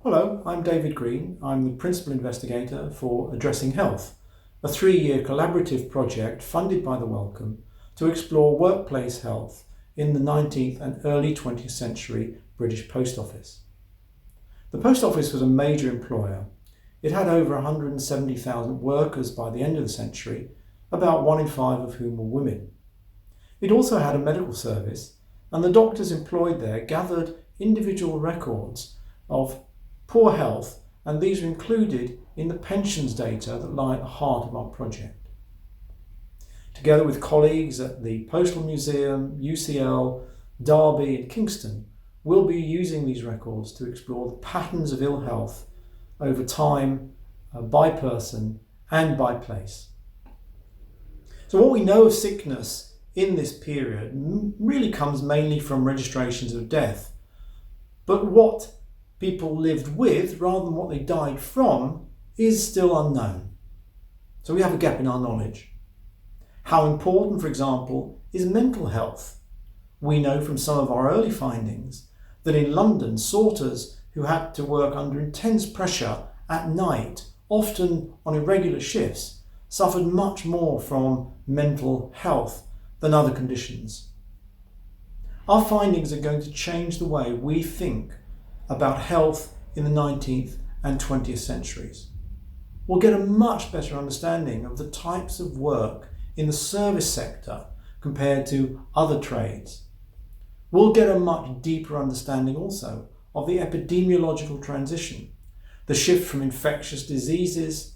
Hello, I'm David Green. I'm the Principal Investigator for Addressing Health, a 3-year collaborative project funded by the Wellcome to explore workplace health in the 19th and early 20th century British Post Office. The Post Office was a major employer. It had over 170,000 workers by the end of the century, about 1 in 5 of whom were women. It also had a medical service, and the doctors employed there gathered individual records of poor health, and these are included in the pensions data that lie at the heart of our project. Together with colleagues at the Postal Museum, UCL, Derby and Kingston, we'll be using these records to explore the patterns of ill health over time, by person and by place. So what we know of sickness in this period really comes mainly from registrations of death, but what people lived with rather than what they died from is still unknown. So we have a gap in our knowledge. How important, for example, is mental health? We know from some of our early findings that in London, sorters who had to work under intense pressure at night, often on irregular shifts, suffered much more from mental health than other conditions. Our findings are going to change the way we think about health in the 19th and 20th centuries. We'll get a much better understanding of the types of work in the service sector compared to other trades. We'll get a much deeper understanding also of the epidemiological transition, the shift from infectious diseases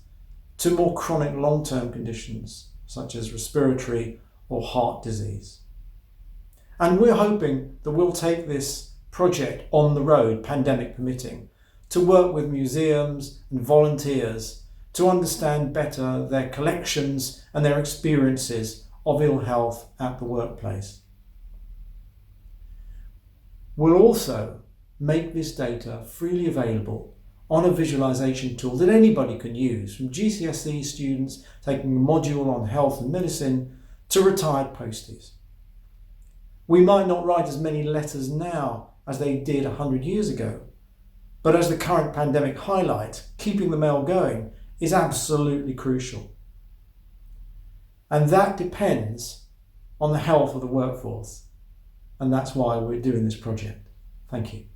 to more chronic long-term conditions such as respiratory or heart disease. And we're hoping that we'll take this project on the road, pandemic permitting, to work with museums and volunteers to understand better their collections and their experiences of ill health at the workplace. We'll also make this data freely available on a visualization tool that anybody can use, from GCSE students taking a module on health and medicine to retired posties. We might not write as many letters now as they did 100 years ago, but as the current pandemic highlights, keeping the mail going is absolutely crucial. And that depends on the health of the workforce, and that's why we're doing this project. Thank you.